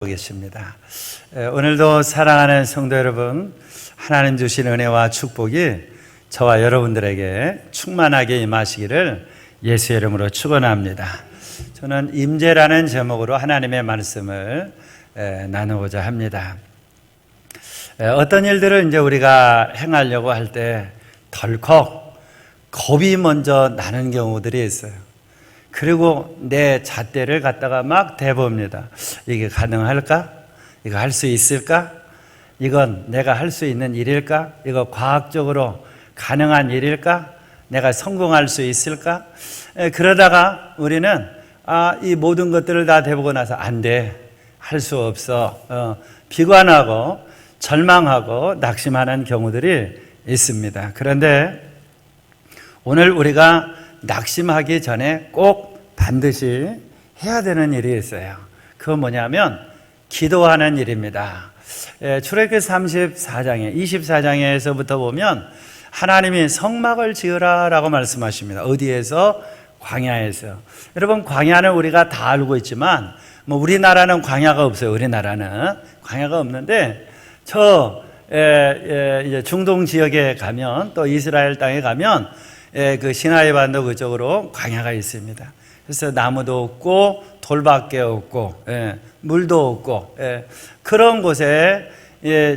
보겠습니다. 오늘도 사랑하는 성도 여러분, 하나님 주신 은혜와 축복이 저와 여러분들에게 충만하게 임하시기를 예수의 이름으로 축원합니다. 저는 임재라는 제목으로 하나님의 말씀을 나누고자 합니다. 어떤 일들을 이제 우리가 행하려고 할 때 덜컥 겁이 먼저 나는 경우들이 있어요. 그리고 내 잣대를 갖다가 막 대봅니다. 이게 가능할까? 이거 할 수 있을까? 이건 내가 할 수 있는 일일까? 이거 과학적으로 가능한 일일까? 내가 성공할 수 있을까? 그러다가 우리는 이 모든 것들을 다 대보고 나서 안 돼, 할 수 없어, 비관하고 절망하고 낙심하는 경우들이 있습니다. 그런데 오늘 우리가 낙심하기 전에 꼭 반드시 해야 되는 일이 있어요. 그건 뭐냐면 기도하는 일입니다. 출애굽기 34장에 24장에서부터 보면 하나님이 성막을 지으라 라고 말씀하십니다. 어디에서? 광야에서. 여러분, 광야는 우리가 다 알고 있지만 우리나라는 광야가 없어요. 우리나라는 광야가 없는데 이제 중동 지역에 가면, 또 이스라엘 땅에 가면 그 시나이 반도 그쪽으로 광야가 있습니다. 그래서 나무도 없고 돌밖에 없고 물도 없고 그런 곳에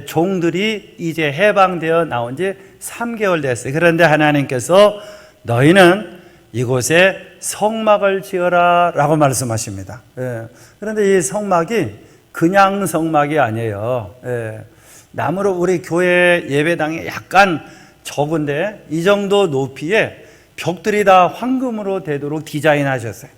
종들이 이제 해방되어 나온 지 3개월 됐어요. 그런데 하나님께서 너희는 이곳에 성막을 지어라 라고 말씀하십니다. 그런데 이 성막이 그냥 성막이 아니에요. 나무로 우리 교회 예배당에 약간 적은데 이 정도 높이에 벽들이 다 황금으로 되도록 디자인하셨어요.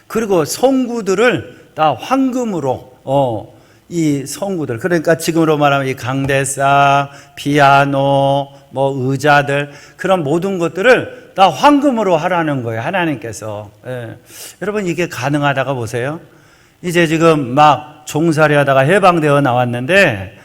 그리고 성구들을 다 황금으로 이 성구들, 그러니까 지금으로 말하면 이 강대상, 피아노, 의자들, 그런 모든 것들을 다 황금으로 하라는 거예요. 하나님께서. 여러분, 이게 가능하다가 보세요. 이제 지금 막 종살이 하다가 해방되어 나왔는데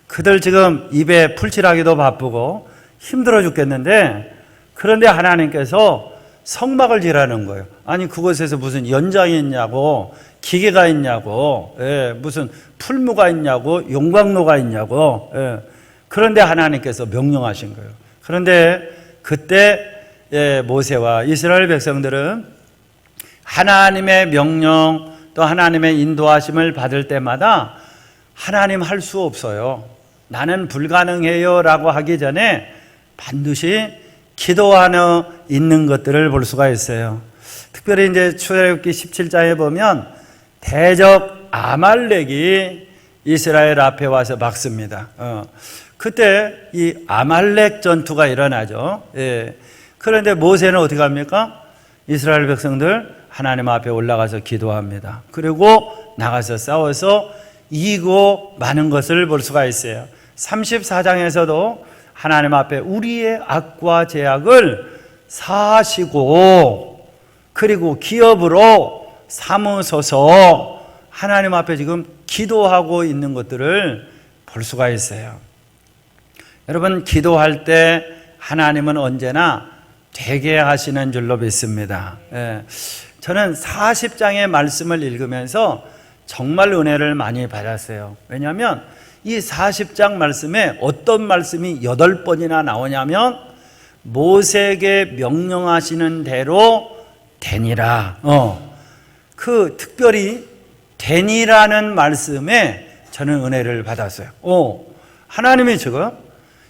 그들 지금 입에 풀칠하기도 바쁘고 힘들어 죽겠는데, 그런데 하나님께서 성막을 지라는 거예요. 아니, 그곳에서 무슨 연장이 있냐고, 기계가 있냐고, 무슨 풀무가 있냐고, 용광로가 있냐고. 그런데 하나님께서 명령하신 거예요. 그런데 그때 모세와 이스라엘 백성들은 하나님의 명령, 또 하나님의 인도하심을 받을 때마다 하나님 할 수 없어요, 나는 불가능해요 라고 하기 전에 반드시 기도하는 있는 것들을 볼 수가 있어요. 특별히 이제 출애굽기 17장에 보면 대적 아말렉이 이스라엘 앞에 와서 막습니다. 그때 이 아말렉 전투가 일어나죠. 그런데 모세는 어떻게 합니까? 이스라엘 백성들 하나님 앞에 올라가서 기도합니다. 그리고 나가서 싸워서 이기고 마는 것을 볼 수가 있어요. 34장에서도 하나님 앞에 우리의 악과 죄악을 사하시고 그리고 기업으로 삼으소서, 하나님 앞에 지금 기도하고 있는 것들을 볼 수가 있어요. 여러분, 기도할 때 하나님은 언제나 되게 하시는 줄로 믿습니다. 저는 40장의 말씀을 읽으면서 정말 은혜를 많이 받았어요. 왜냐하면 이 40장 말씀에 어떤 말씀이 8번이나 나오냐면 모세에게 명령하시는 대로 되니라. 그 특별히 되니라는 말씀에 저는 은혜를 받았어요. 하나님이 지금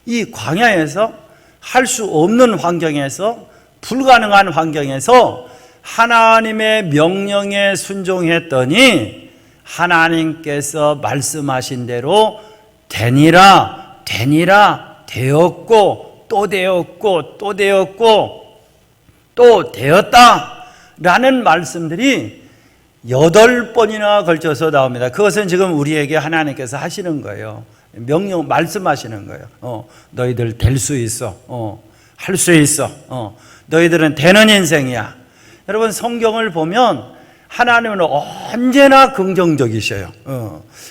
이 광야에서 할 수 없는 환경에서, 불가능한 환경에서 하나님의 명령에 순종했더니 하나님께서 말씀하신 대로 되니라, 되었고 또 되었고 또 되었고 또 되었다 라는 말씀들이 8번이나 걸쳐서 나옵니다. 그것은 지금 우리에게 하나님께서 하시는 거예요. 명령, 말씀하시는 거예요. 너희들 될 수 있어. 할 수 있어. 너희들은 되는 인생이야. 여러분, 성경을 보면 하나님은 언제나 긍정적이셔요.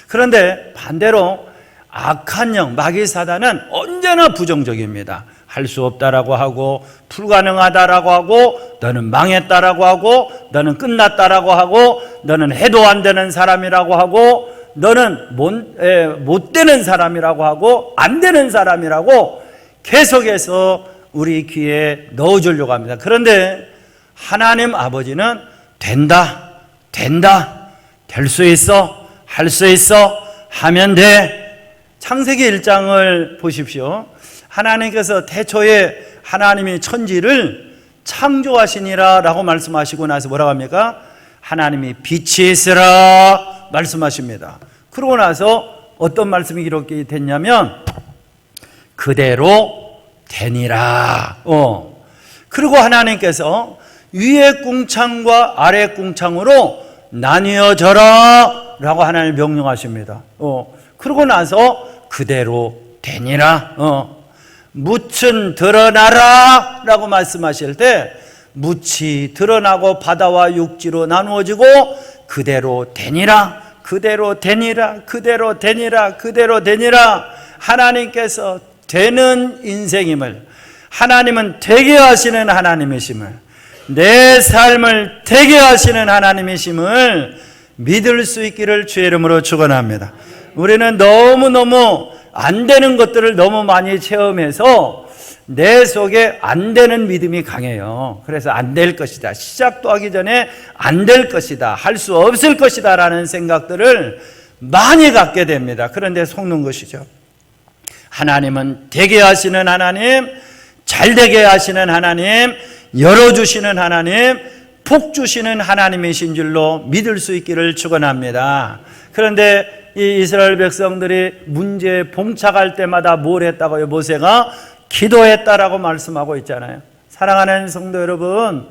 그런데 반대로 악한 영, 마귀 사단은 언제나 부정적입니다. 할 수 없다라고 하고, 불가능하다라고 하고, 너는 망했다라고 하고, 너는 끝났다라고 하고, 너는 해도 안 되는 사람이라고 하고, 너는 못 되는 사람이라고 하고, 안 되는 사람이라고 계속해서 우리 귀에 넣어주려고 합니다. 그런데 하나님 아버지는 된다, 될 수 있어, 할 수 있어, 하면 돼. 창세기 1장을 보십시오. 하나님께서 태초에 하나님이 천지를 창조하시니라 라고 말씀하시고 나서 뭐라고 합니까? 하나님이 빛이 있으라 말씀하십니다. 그러고 나서 어떤 말씀이 기록이 됐냐면 그대로 되니라. 그리고 하나님께서 위의 궁창과 아래 궁창으로 나뉘어져라 라고 하나님 명령하십니다. 그러고 나서 그대로 되니라. 묻은 드러나라 라고 말씀하실 때 묻이 드러나고 바다와 육지로 나누어지고 그대로 되니라, 그대로 되니라, 그대로 되니라, 그대로 되니라. 하나님께서 되는 인생임을, 하나님은 되게 하시는 하나님이심을, 내 삶을 되게 하시는 하나님이심을 믿을 수 있기를 주의 이름으로 축원합니다. 우리는 너무너무 안 되는 것들을 너무 많이 체험해서 내 속에 안 되는 믿음이 강해요. 그래서 안 될 것이다, 시작도 하기 전에 안 될 것이다, 할 수 없을 것이다 라는 생각들을 많이 갖게 됩니다. 그런데 속는 것이죠. 하나님은 되게 하시는 하나님, 잘 되게 하시는 하나님, 열어주시는 하나님, 복 주시는 하나님이신 줄로 믿을 수 있기를 축원합니다. 그런데 이 이스라엘 백성들이 문제에 봉착할 때마다 뭘 했다고요? 모세가 기도했다라고 말씀하고 있잖아요. 사랑하는 성도 여러분,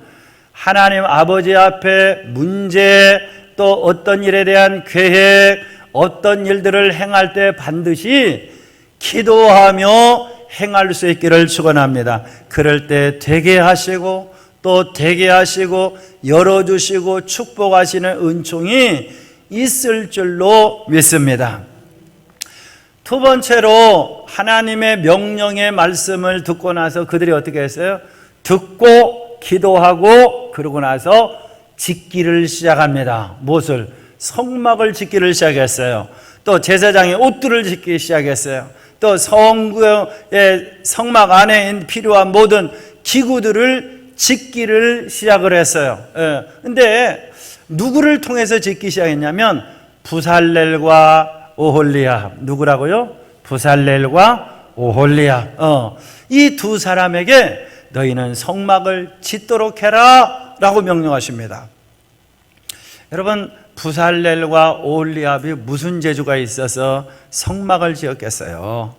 하나님 아버지 앞에 문제, 또 어떤 일에 대한 계획, 어떤 일들을 행할 때 반드시 기도하며 행할 수 있기를 축원합니다. 그럴 때 되게 하시고 또 되게 하시고 열어주시고 축복하시는 은총이 있을 줄로 믿습니다. 두 번째로 하나님의 명령의 말씀을 듣고 나서 그들이 어떻게 했어요? 듣고 기도하고 그러고 나서 짓기를 시작합니다. 무엇을? 성막을 짓기를 시작했어요. 또 제사장의 옷들을 짓기 시작했어요. 또 성구의 성막 안에 필요한 모든 기구들을 짓기를 시작을 했어요. 근데 누구를 통해서 짓기 시작했냐면 부살렐과 오홀리압. 누구라고요? 부살렐과 오홀리압. 이 두 사람에게 너희는 성막을 짓도록 해라 라고 명령하십니다. 여러분, 부살렐과 오홀리압이 무슨 재주가 있어서 성막을 지었겠어요?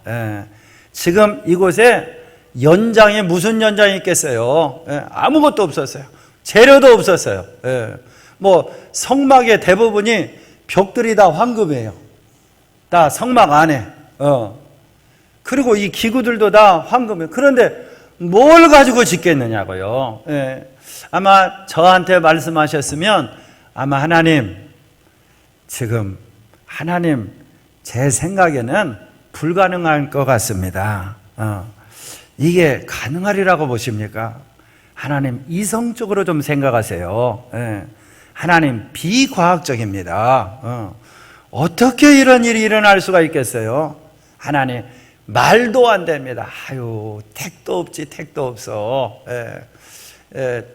지금 이곳에 연장에 무슨 연장이 있겠어요? 아무것도 없었어요. 재료도 없었어요. 성막의 대부분이 벽들이 다 황금이에요. 다 성막 안에. 그리고 이 기구들도 다 황금이에요. 그런데 뭘 가지고 짓겠느냐고요. 아마 저한테 말씀하셨으면 아마 하나님, 지금 하나님 제 생각에는 불가능할 것 같습니다. 이게 가능하리라고 보십니까? 하나님 이성적으로 좀 생각하세요. 하나님 비과학적입니다. 어떻게 이런 일이 일어날 수가 있겠어요? 하나님 말도 안 됩니다. 아유, 택도 없지, 택도 없어.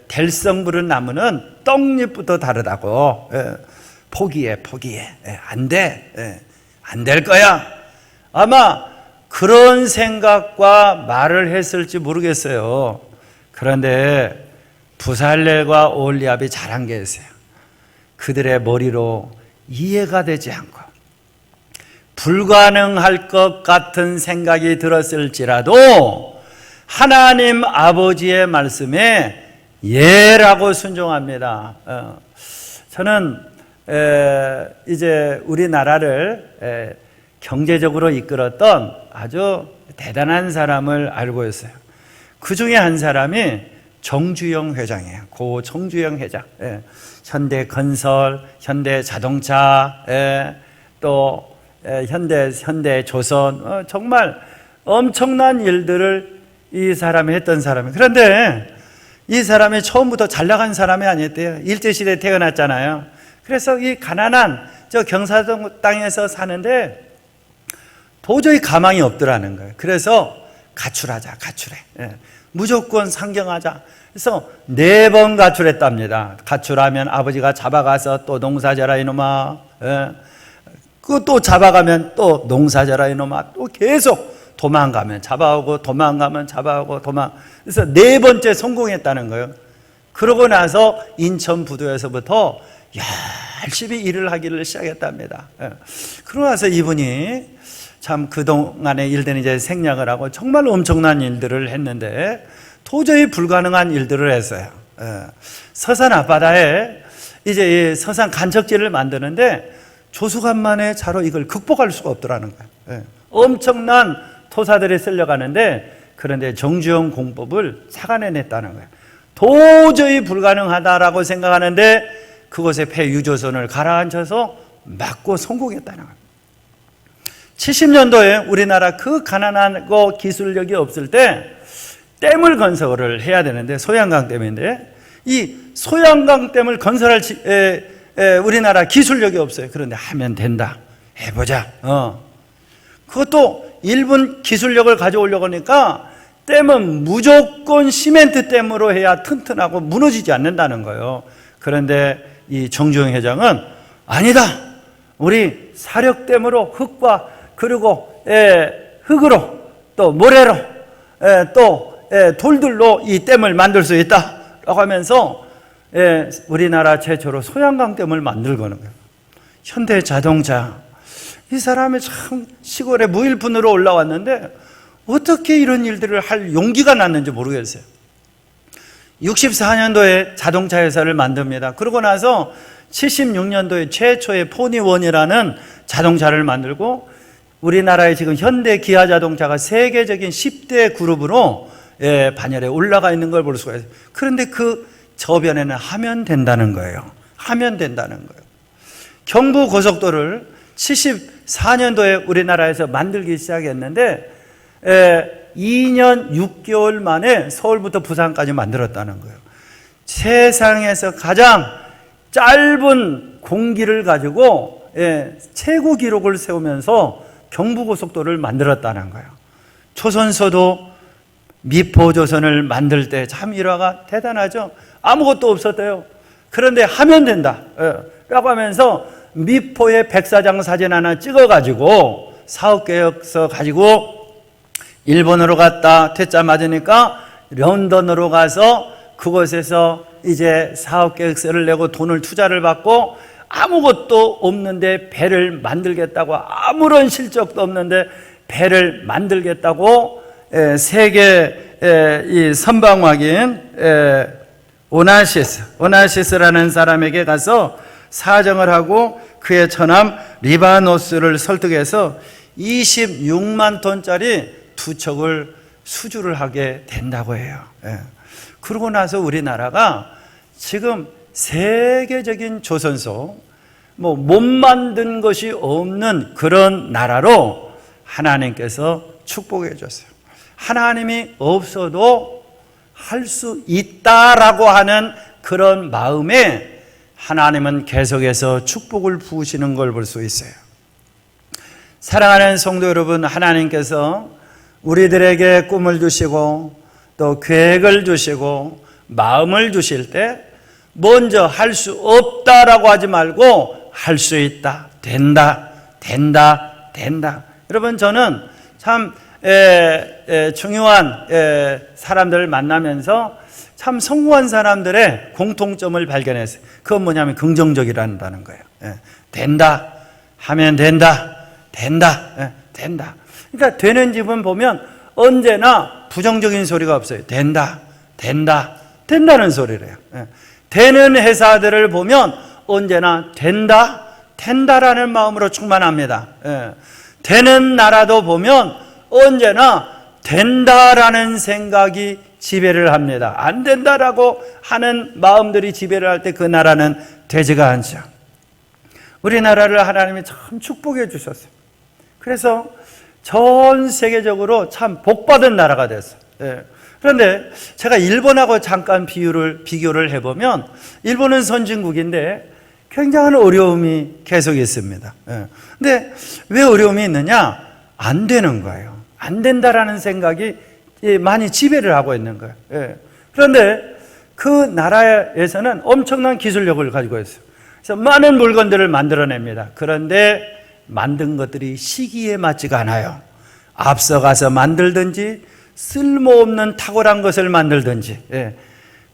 될성 부른 나무는 떡잎부터 다르다고. 포기해. 안 돼. 안 될 거야. 아마 그런 생각과 말을 했을지 모르겠어요. 그런데 부살렐과 오홀리압이 잘한 게 있어요. 그들의 머리로 이해가 되지 않고 불가능할 것 같은 생각이 들었을지라도 하나님 아버지의 말씀에 예라고 순종합니다. 저는 이제 우리나라를 경제적으로 이끌었던 아주 대단한 사람을 알고 있어요. 그 중에 한 사람이 정주영 회장이에요. 고 정주영 회장. 현대건설, 현대자동차, 또 현대조선, 정말 엄청난 일들을 이 사람이 했던 사람이. 그런데 이 사람이 처음부터 잘 나간 사람이 아니었대요. 일제시대에 태어났잖아요. 그래서 이 가난한 저 경사도 땅에서 사는데 도저히 가망이 없더라는 거예요. 그래서 가출하자, 가출해. 무조건 상경하자. 그래서 4번 가출했답니다. 가출하면 아버지가 잡아가서 또 농사져라 이놈아. 또 잡아가면 또 농사져라 이놈아. 또 계속 도망가면 잡아오고 도망가면 잡아오고 그래서 4번째 성공했다는 거예요. 그러고 나서 인천 부두에서부터 열심히 일을 하기를 시작했답니다. 그러고 나서 이분이 참 그동안의 일들은 이제 생략을 하고 정말 엄청난 일들을 했는데 도저히 불가능한 일들을 했어요. 서산 앞바다에 이제 서산 간척지를 만드는데 조수간만의 차로 이걸 극복할 수가 없더라는 거예요. 엄청난 토사들이 쓸려가는데 그런데 정주영 공법을 착안해냈다는 거예요. 도저히 불가능하다라고 생각하는데 그곳에 폐유조선을 가라앉혀서 막고 성공했다는 거예요. 70년도에 우리나라 그 가난하고 기술력이 없을 때 댐을 건설을 해야 되는데 소양강 댐인데 이 소양강 댐을 건설할 우리나라 기술력이 없어요. 그런데 하면 된다. 해보자. 그것도 일본 기술력을 가져오려고 하니까 댐은 무조건 시멘트 댐으로 해야 튼튼하고 무너지지 않는다는 거예요. 그런데 이 정주영 회장은 아니다. 우리 사력댐으로 흙과 그리고 흙으로 또 모래로 또 돌들로 이 댐을 만들 수 있다라고 하면서 우리나라 최초로 소양강 댐을 만들고는 거예요. 현대자동차 이 사람이 참 시골에 무일푼으로 올라왔는데 어떻게 이런 일들을 할 용기가 났는지 모르겠어요. 64년도에 자동차 회사를 만듭니다. 그러고 나서 76년도에 최초의 포니원이라는 자동차를 만들고 우리나라의 지금 현대 기아 자동차가 세계적인 10대 그룹으로 반열에 올라가 있는 걸 볼 수가 있어요. 그런데 그 저변에는 하면 된다는 거예요. 하면 된다는 거예요. 경부 고속도로를 74년도에 우리나라에서 만들기 시작했는데 2년 6개월 만에 서울부터 부산까지 만들었다는 거예요. 세상에서 가장 짧은 공기를 가지고 최고 기록을 세우면서 경부고속도로를 만들었다는 거예요. 조선소도 미포조선을 만들 때 참 일화가 대단하죠. 아무것도 없었대요. 그런데 하면 된다 라고 하면서 미포의 백사장 사진 하나 찍어가지고 사업계획서 가지고 일본으로 갔다 퇴짜 맞으니까 런던으로 가서 그곳에서 이제 사업계획서를 내고 돈을 투자를 받고 아무것도 없는데 배를 만들겠다고 아무런 실적도 없는데 배를 만들겠다고 세계 이 선방학인 오나시스라는 사람에게 가서 사정을 하고 그의 처남 리바노스를 설득해서 26만 톤짜리 2척을 수주를 하게 된다고 해요. 그러고 나서 우리나라가 지금 세계적인 조선소 못 만든 것이 없는 그런 나라로 하나님께서 축복해 줬어요. 하나님이 없어도 할 수 있다라고 하는 그런 마음에 하나님은 계속해서 축복을 부으시는 걸 볼 수 있어요. 사랑하는 성도 여러분, 하나님께서 우리들에게 꿈을 주시고 또 계획을 주시고 마음을 주실 때 먼저 할 수 없다라고 하지 말고 할 수 있다, 된다, 된다, 된다. 여러분, 저는 참 중요한 사람들을 만나면서 참 성공한 사람들의 공통점을 발견했어요. 그건 뭐냐면 긍정적이라는 거예요. 된다, 하면 된다, 된다, 된다. 그러니까 되는 집은 보면 언제나 부정적인 소리가 없어요. 된다, 된다, 된다는 소리래요. 되는 회사들을 보면 언제나 된다, 된다라는 마음으로 충만합니다. 되는 나라도 보면 언제나 된다라는 생각이 지배를 합니다. 안 된다라고 하는 마음들이 지배를 할 때 그 나라는 되지가 않죠. 우리나라를 하나님이 참 축복해 주셨어요. 그래서 전 세계적으로 참 복받은 나라가 됐어요. 예. 그런데 제가 일본하고 잠깐 비교를 해보면 일본은 선진국인데 굉장한 어려움이 계속 있습니다. 예. 근데 왜 어려움이 있느냐? 안 되는 거예요. 안 된다라는 생각이 많이 지배를 하고 있는 거예요. 예. 그런데 그 나라에서는 엄청난 기술력을 가지고 있어요. 그래서 많은 물건들을 만들어냅니다. 그런데 만든 것들이 시기에 맞지가 않아요. 앞서가서 만들든지 쓸모없는 탁월한 것을 만들든지, 예.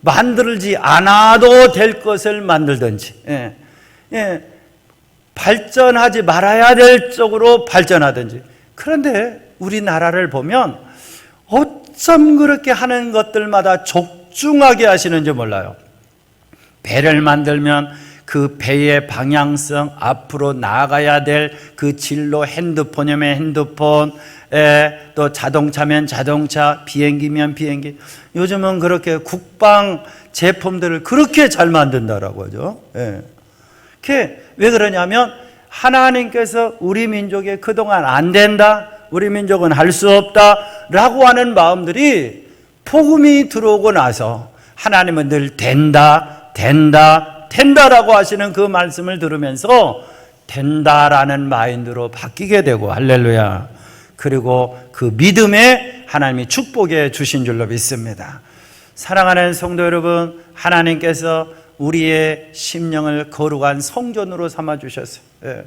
만들지 않아도 될 것을 만들든지, 예. 예. 발전하지 말아야 될 쪽으로 발전하든지. 그런데 우리나라를 보면 어쩜 그렇게 하는 것들마다 족중하게 하시는지 몰라요. 배를 만들면 그 배의 방향성, 앞으로 나아가야 될 그 진로, 핸드폰이면 핸드폰, 또 자동차면 자동차, 비행기면 비행기. 요즘은 그렇게 국방 제품들을 그렇게 잘 만든다라고 하죠. 예. 그게 왜 그러냐면 하나님께서 우리 민족에 그동안 안 된다, 우리 민족은 할 수 없다 라고 하는 마음들이 복음이 들어오고 나서 하나님은 늘 된다, 된다, 된다라고 하시는 그 말씀을 들으면서 된다라는 마인드로 바뀌게 되고, 할렐루야. 그리고 그 믿음에 하나님이 축복해 주신 줄로 믿습니다. 사랑하는 성도 여러분, 하나님께서 우리의 심령을 거룩한 성전으로 삼아주셨어요. 예.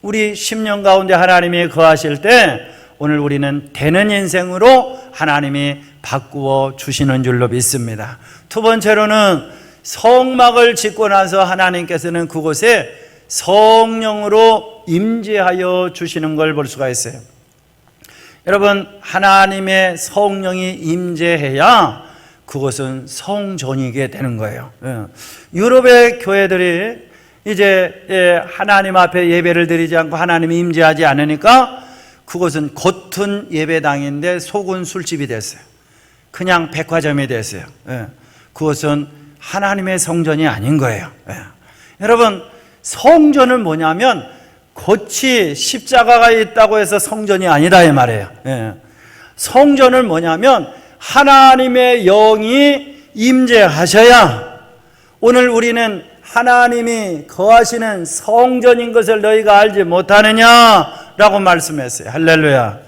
우리 심령 가운데 하나님이 거하실 때 오늘 우리는 되는 인생으로 하나님이 바꾸어 주시는 줄로 믿습니다. 두 번째로는 성막을 짓고 나서 하나님께서는 그곳에 성령으로 임재하여 주시는 걸 볼 수가 있어요. 여러분, 하나님의 성령이 임재해야 그것은 성전이게 되는 거예요. 유럽의 교회들이 이제 하나님 앞에 예배를 드리지 않고 하나님이 임재하지 않으니까 그것은 겉은 예배당인데 속은 술집이 됐어요. 그냥 백화점이 됐어요. 그것은 하나님의 성전이 아닌 거예요. 여러분, 성전은 뭐냐면 겉이 십자가가 있다고 해서 성전이 아니다 이 말이에요. 성전은 뭐냐면 하나님의 영이 임재하셔야, 오늘 우리는 하나님이 거하시는 성전인 것을 너희가 알지 못하느냐라고 말씀했어요. 할렐루야.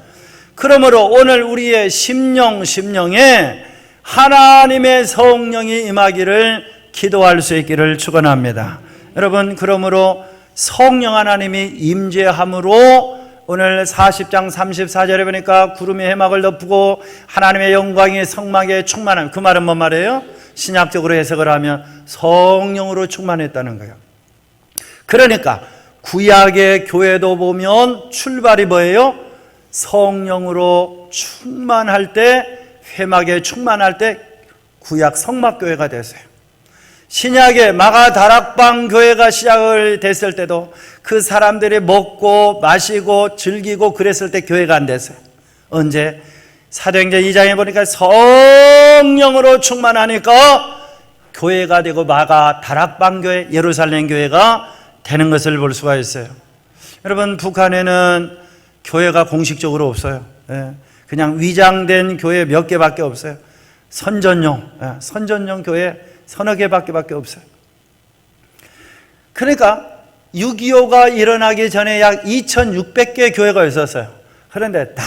그러므로 오늘 우리의 심령에 하나님의 성령이 임하기를 기도할 수 있기를 축원합니다. 여러분, 그러므로 성령 하나님이 임재함으로 오늘 40장 34절에 보니까 구름이 해막을 덮고 하나님의 영광이 성막에 충만함. 그 말은 뭔 말이에요? 신약적으로 해석을 하면 성령으로 충만했다는 거예요. 그러니까 구약의 교회도 보면 출발이 뭐예요? 성령으로 충만할 때, 회막에 충만할 때 구약 성막교회가 됐어요. 신약의 마가다락방 교회가 시작을 됐을 때도 그 사람들이 먹고 마시고 즐기고 그랬을 때 교회가 안 됐어요. 언제? 사도행전 2장에 보니까 성령으로 충만하니까 교회가 되고 마가다락방 교회, 예루살렘 교회가 되는 것을 볼 수가 있어요. 여러분, 북한에는 교회가 공식적으로 없어요. 그냥 위장된 교회 몇 개밖에 없어요. 선전용 교회 서너 개밖에 없어요. 그러니까 6.25가 일어나기 전에 약 2,600개 교회가 있었어요. 그런데 다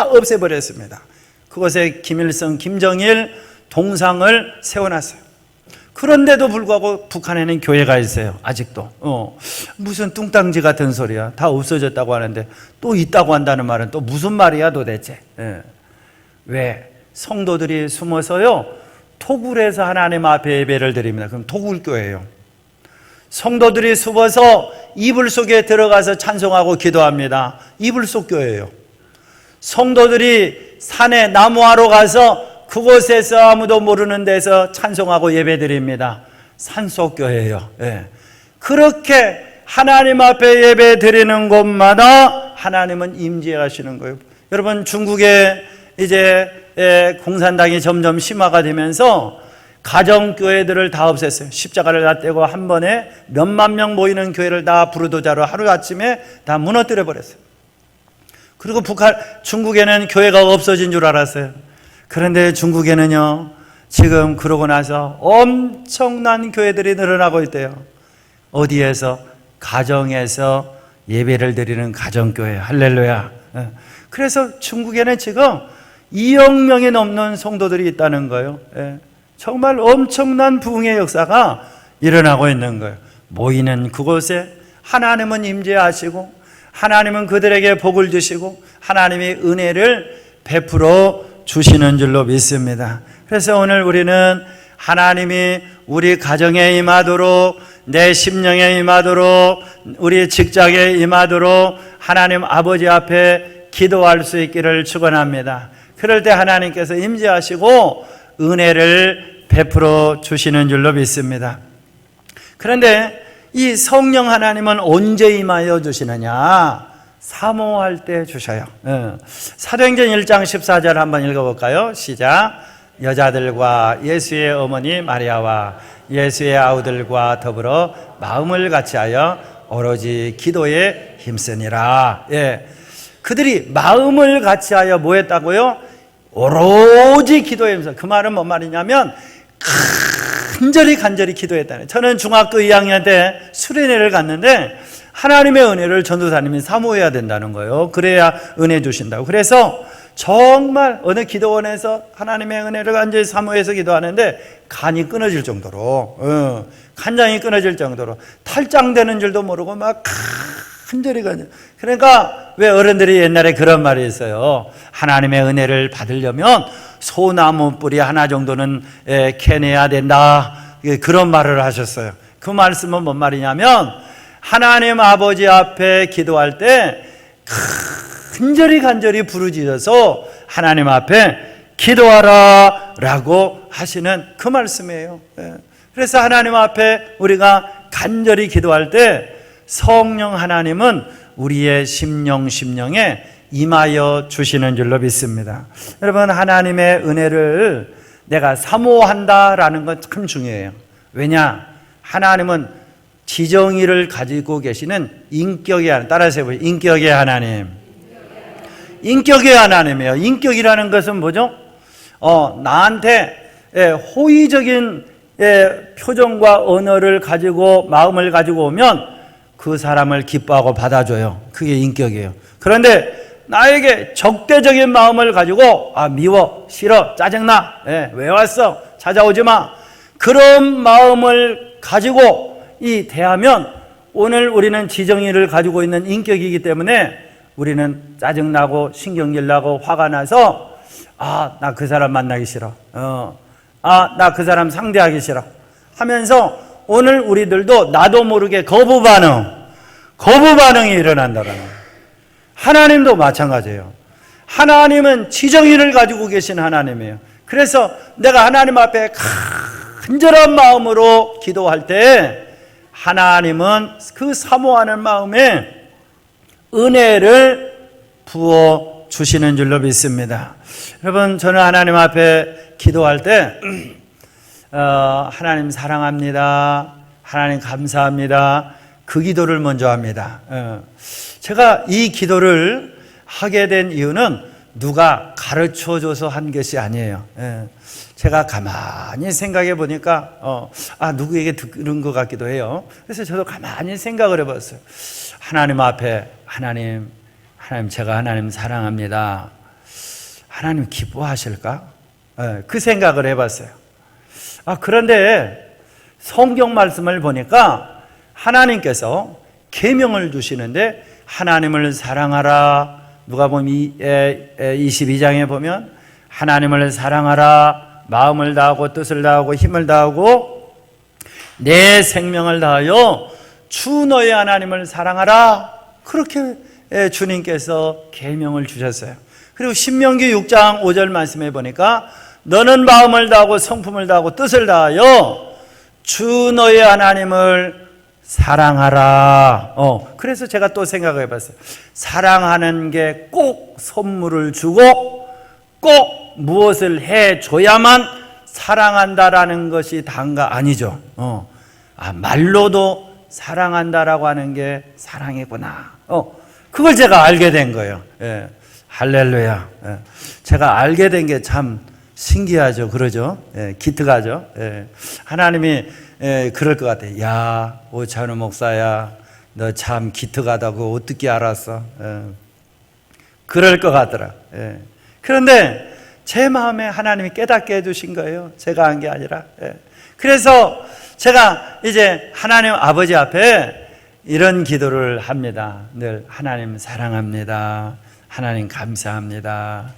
없애버렸습니다. 그곳에 김일성, 김정일 동상을 세워놨어요. 그런데도 불구하고 북한에는 교회가 있어요. 아직도. 무슨 뚱땅지 같은 소리야. 다 없어졌다고 하는데 또 있다고 한다는 말은 또 무슨 말이야 도대체. 왜? 성도들이 숨어서요, 토굴에서 하나님 앞에 예배를 드립니다. 그럼 토굴교회예요. 성도들이 숨어서 이불 속에 들어가서 찬송하고 기도합니다. 이불 속 교회예요. 성도들이 산에 나무하러 가서 그곳에서 아무도 모르는 데서 찬송하고 예배 드립니다. 산속 교회예요. 그렇게 하나님 앞에 예배 드리는 곳마다 하나님은 임재하시는 거예요. 여러분, 중국에 이제 공산당이 점점 심화가 되면서 가정교회들을 다 없앴어요. 십자가를 다 떼고 한 번에 몇만 명 모이는 교회를 다 부르도자로 하루아침에 다 무너뜨려 버렸어요. 그리고 중국에는 교회가 없어진 줄 알았어요. 그런데 중국에는요, 지금 그러고 나서 엄청난 교회들이 늘어나고 있대요. 어디에서? 가정에서 예배를 드리는 가정교회. 할렐루야. 그래서 중국에는 지금 2억 명이 넘는 성도들이 있다는 거예요. 정말 엄청난 부흥의 역사가 일어나고 있는 거예요. 모이는 그곳에 하나님은 임재하시고, 하나님은 그들에게 복을 주시고, 하나님의 은혜를 베풀어 주시는 줄로 믿습니다. 그래서 오늘 우리는 하나님이 우리 가정에 임하도록, 내 심령에 임하도록, 우리 직장에 임하도록 하나님 아버지 앞에 기도할 수 있기를 축원합니다. 그럴 때 하나님께서 임재하시고 은혜를 베풀어 주시는 줄로 믿습니다. 그런데 이 성령 하나님은 언제 임하여 주시느냐? 사모할 때 주셔요. 사도행전 1장 14절 한번 읽어볼까요? 시작. 여자들과 예수의 어머니 마리아와 예수의 아우들과 더불어 마음을 같이하여 오로지 기도에 힘쓰니라. 그들이 마음을 같이하여 뭐 했다고요? 오로지 기도에 힘써. 그 말은 뭔 말이냐면 간절히 기도했다네. 저는 중학교 2학년 때 수련회를 갔는데 하나님의 은혜를 전도사님이 사모해야 된다는 거예요. 그래야 은혜 주신다고. 그래서 정말 어느 기도원에서 하나님의 은혜를 간절히 사모해서 기도하는데 간이 끊어질 정도로, 간장이 끊어질 정도로 탈장되는 줄도 모르고 막 간절히. 그러니까 왜 어른들이 옛날에 그런 말이 있어요. 하나님의 은혜를 받으려면 소나무 뿌리 하나 정도는 캐내야 된다. 그런 말을 하셨어요. 그 말씀은 뭔 말이냐면 하나님 아버지 앞에 기도할 때 간절히 부르짖어서 하나님 앞에 기도하라 라고 하시는 그 말씀이에요. 그래서 하나님 앞에 우리가 간절히 기도할 때 성령 하나님은 우리의 심령에 임하여 주시는 줄로 믿습니다. 여러분, 하나님의 은혜를 내가 사모한다라는 건 참 중요해요. 왜냐? 하나님은 지정의를 가지고 계시는 인격의 하나님. 따라서 해보세요. 인격의 하나님. 인격의 하나님이에요. 인격이라는 것은 뭐죠? 나한테 호의적인 표정과 언어를 가지고 마음을 가지고 오면 그 사람을 기뻐하고 받아줘요. 그게 인격이에요. 그런데 나에게 적대적인 마음을 가지고 미워, 싫어, 짜증나, 왜 왔어? 찾아오지 마. 그런 마음을 가지고 대하면 오늘 우리는 지정의를 가지고 있는 인격이기 때문에 우리는 짜증나고 신경질나고 화가 나서 나 그 사람 만나기 싫어. 나 그 사람 상대하기 싫어 하면서 오늘 우리들도 나도 모르게 거부 반응이 일어난다는 거예요. 하나님도 마찬가지예요. 하나님은 지정의를 가지고 계신 하나님이에요. 그래서 내가 하나님 앞에 간절한 마음으로 기도할 때 하나님은 그 사모하는 마음에 은혜를 부어 주시는 줄로 믿습니다. 여러분, 저는 하나님 앞에 기도할 때 하나님 사랑합니다, 하나님 감사합니다, 그 기도를 먼저 합니다. 제가 이 기도를 하게 된 이유는 누가 가르쳐줘서 한 것이 아니에요. 제가 가만히 생각해 보니까 누구에게 들은 것 같기도 해요. 그래서 저도 가만히 생각을 해봤어요. 하나님 앞에 하나님 제가 하나님 사랑합니다. 하나님 기뻐하실까? 그 생각을 해봤어요. 그런데 성경 말씀을 보니까 하나님께서 계명을 주시는데 하나님을 사랑하라. 누가복음 22장에 보면 하나님을 사랑하라. 마음을 다하고 뜻을 다하고 힘을 다하고 내 생명을 다하여 주 너의 하나님을 사랑하라. 그렇게 주님께서 계명을 주셨어요. 그리고 신명기 6장 5절 말씀에 보니까 너는 마음을 다하고 성품을 다하고 뜻을 다하여 주 너의 하나님을 사랑하라. 그래서 제가 또 생각해 봤어요. 사랑하는 게 꼭 선물을 주고 꼭 무엇을 해줘야만 사랑한다라는 것이 단가 아니죠. 말로도 사랑한다라고 하는 게 사랑이구나. 그걸 제가 알게 된 거예요. 할렐루야. 제가 알게 된 게 참 신기하죠. 그러죠. 예, 기특하죠. 예, 하나님이 그럴 것 같아요. 야, 오찬우 목사야, 너 참 기특하다고 어떻게 알았어? 그럴 것 같더라. 그런데 제 마음에 하나님이 깨닫게 해주신 거예요. 제가 한 게 아니라. 그래서 제가 이제 하나님 아버지 앞에 이런 기도를 합니다. 늘 하나님 사랑합니다. 하나님 감사합니다.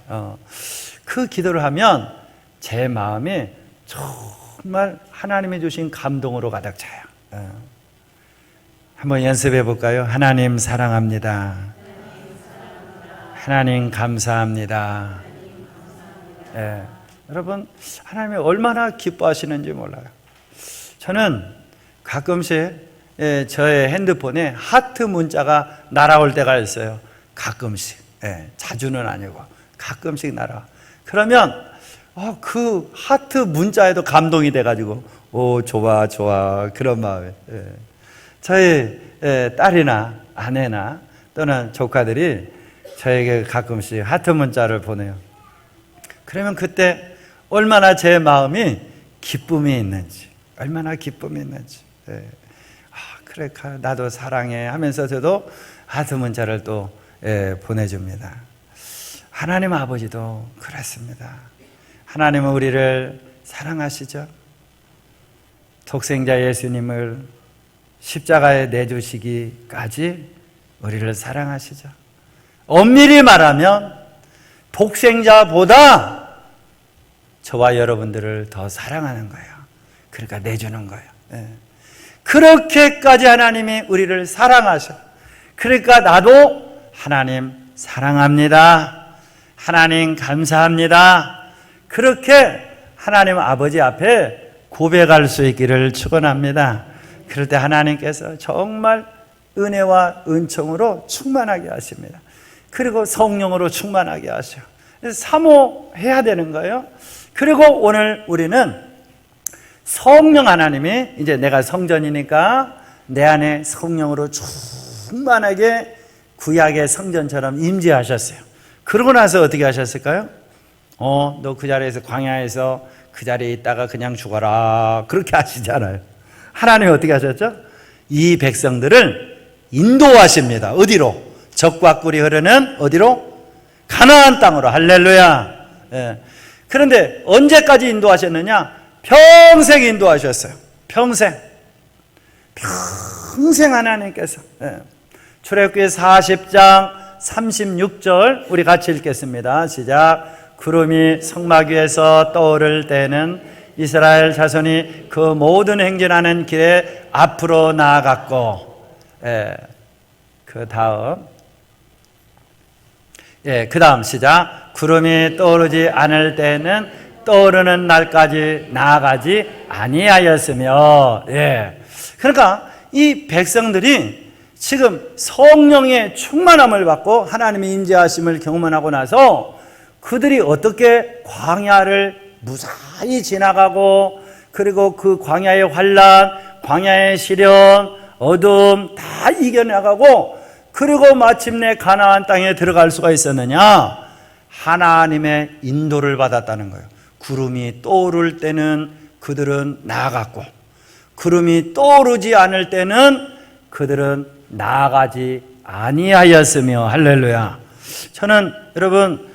그 기도를 하면 제 마음이 정말 하나님이 주신 감동으로 가득 차요. 한번 연습해 볼까요? 하나님 사랑합니다. 하나님 감사합니다. 여러분, 하나님이 얼마나 기뻐하시는지 몰라요. 저는 가끔씩 저의 핸드폰에 하트 문자가 날아올 때가 있어요. 가끔씩. 자주는 아니고 가끔씩 날아. 그러면 그 하트 문자에도 감동이 돼가지고 좋아 그런 마음에 저희 딸이나 아내나 또는 조카들이 저에게 가끔씩 하트 문자를 보내요. 그러면 그때 얼마나 제 마음이 기쁨이 있는지, 얼마나 기쁨이 있는지. 그래, 나도 사랑해 하면서 저도 하트 문자를 또 보내줍니다. 하나님 아버지도 그렇습니다. 하나님은 우리를 사랑하시죠. 독생자 예수님을 십자가에 내주시기까지 우리를 사랑하시죠. 엄밀히 말하면 독생자보다 저와 여러분들을 더 사랑하는 거예요. 그러니까 내주는 거예요. 그렇게까지 하나님이 우리를 사랑하셔. 그러니까 나도 하나님 사랑합니다. 하나님 감사합니다. 그렇게 하나님 아버지 앞에 고백할 수 있기를 축원합니다. 그럴 때 하나님께서 정말 은혜와 은총으로 충만하게 하십니다. 그리고 성령으로 충만하게 하셔. 사모해야 되는 거예요. 그리고 오늘 우리는 성령 하나님이 이제 내가 성전이니까 내 안에 성령으로 충만하게 구약의 성전처럼 임재하셨어요. 그러고 나서 어떻게 하셨을까요? 너 그 자리에서 광야에서 그 자리에 있다가 그냥 죽어라. 그렇게 하시잖아요. 하나님이 어떻게 하셨죠? 이 백성들을 인도하십니다. 어디로? 적과 꿀이 흐르는 어디로? 가나안 땅으로. 할렐루야. 그런데 언제까지 인도하셨느냐? 평생 인도하셨어요. 평생 하나님께서. 출애굽기 40장 36절 우리 같이 읽겠습니다. 시작. 구름이 성막 위에서 떠오를 때는 이스라엘 자손이 그 모든 행진하는 길에 앞으로 나아갔고, 그 다음 시작. 구름이 떠오르지 않을 때는 떠오르는 날까지 나아가지 아니하였으며. 그러니까 이 백성들이 지금 성령의 충만함을 받고 하나님의 임재하심을 경험하고 나서 그들이 어떻게 광야를 무사히 지나가고, 그리고 그 광야의 환란, 광야의 시련, 어둠 다 이겨나가고, 그리고 마침내 가나안 땅에 들어갈 수가 있었느냐? 하나님의 인도를 받았다는 거예요. 구름이 떠오를 때는 그들은 나아갔고, 구름이 떠오르지 않을 때는 그들은 나아가지 아니하였으며. 할렐루야. 저는 여러분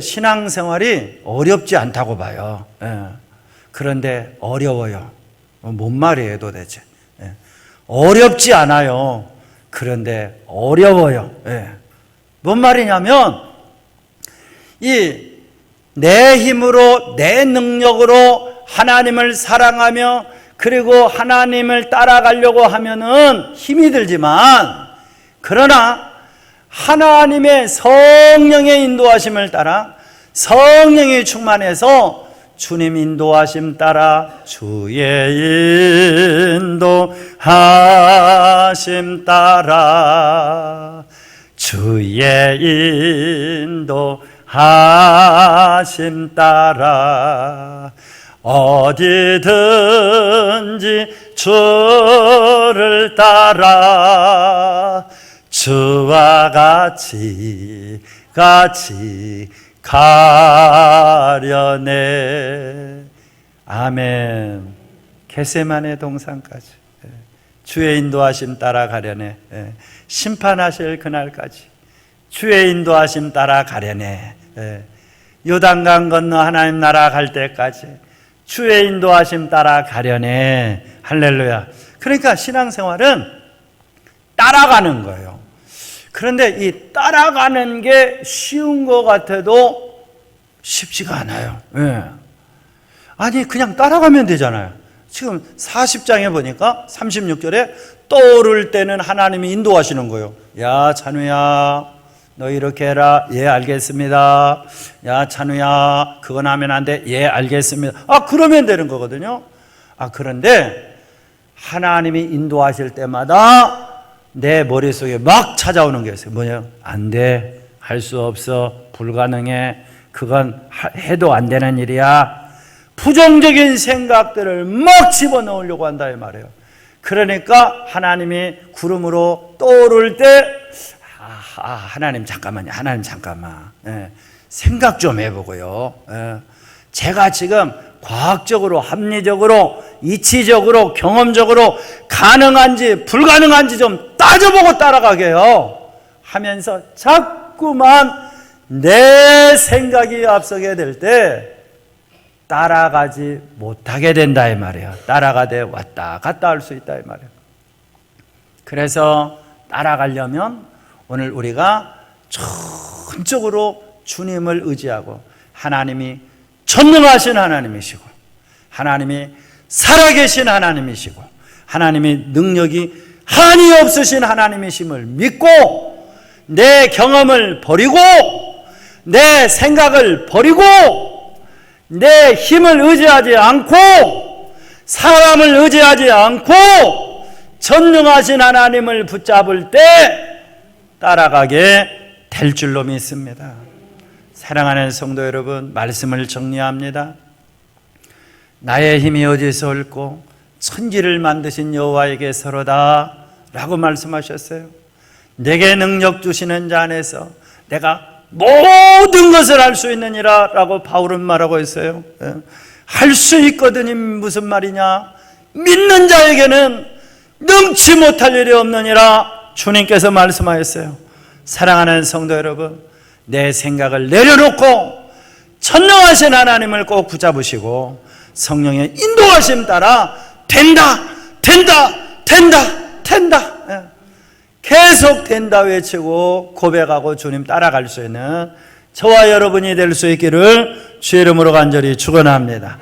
신앙생활이 어렵지 않다고 봐요. 그런데 어려워요. 뭔 말이에요 도대체? 어렵지 않아요. 그런데 어려워요. 뭔 말이냐면 내 힘으로 내 능력으로 하나님을 사랑하며 그리고 하나님을 따라가려고 하면은 힘이 들지만, 그러나 하나님의 성령의 인도하심을 따라 성령이 충만해서 주님 인도하심 따라 주의 인도하심 따라 주의 인도하심 따라 어디든지 주를 따라 주와 같이 가려네. 아멘. 겟세마네 동산까지 주의 인도하심 따라 가려네. 심판하실 그날까지 주의 인도하심 따라 가려네. 요단강 건너 하나님 나라 갈 때까지 주의 인도하심 따라 가려네. 할렐루야. 그러니까 신앙생활은 따라가는 거예요. 그런데 이 따라가는 게 쉬운 것 같아도 쉽지가 않아요. 아니 그냥 따라가면 되잖아요. 지금 40장에 보니까 36절에 떠오를 때는 하나님이 인도하시는 거예요. 야 찬우야 너 이렇게 해라. 예 알겠습니다. 야 찬우야 그건 하면 안 돼. 예 알겠습니다. 그러면 되는 거거든요. 그런데 하나님이 인도하실 때마다 내 머릿속에 막 찾아오는 게 있어요. 뭐냐? 안 돼. 할 수 없어. 불가능해. 그건 해도 안 되는 일이야. 부정적인 생각들을 막 집어넣으려고 한다 이 말이에요. 그러니까 하나님이 구름으로 떠오를 때 하나님 잠깐만요. 하나님 잠깐만. 생각 좀 해보고요. 제가 지금 과학적으로, 합리적으로, 이치적으로, 경험적으로 가능한지 불가능한지 좀 따져보고 따라가게요 하면서 자꾸만 내 생각이 앞서게 될 때 따라가지 못하게 된다 이 말이에요. 따라가되 왔다 갔다 할 수 있다 이 말이에요. 그래서 따라가려면 오늘 우리가 전적으로 주님을 의지하고 하나님이 전능하신 하나님이시고 하나님이 살아계신 하나님이시고 하나님이 능력이 한이 없으신 하나님이심을 믿고 내 경험을 버리고 내 생각을 버리고 내 힘을 의지하지 않고 사람을 의지하지 않고 전능하신 하나님을 붙잡을 때 따라가게 될 줄로 믿습니다. 사랑하는 성도 여러분, 말씀을 정리합니다. 나의 힘이 어디서 옳고 천지를 만드신 여호와에게서로다 라고 말씀하셨어요. 내게 능력 주시는 자 안에서 내가 모든 것을 할 수 있느니라 라고 바울은 말하고 있어요. 할 수 있거든이 무슨 말이냐? 믿는 자에게는 능치 못할 일이 없느니라 주님께서 말씀하셨어요. 사랑하는 성도 여러분, 내 생각을 내려놓고 전능하신 하나님을 꼭 붙잡으시고 성령의 인도하심 따라 된다 계속 된다 외치고 고백하고 주님 따라갈 수 있는 저와 여러분이 될 수 있기를 주의 이름으로 간절히 축원합니다.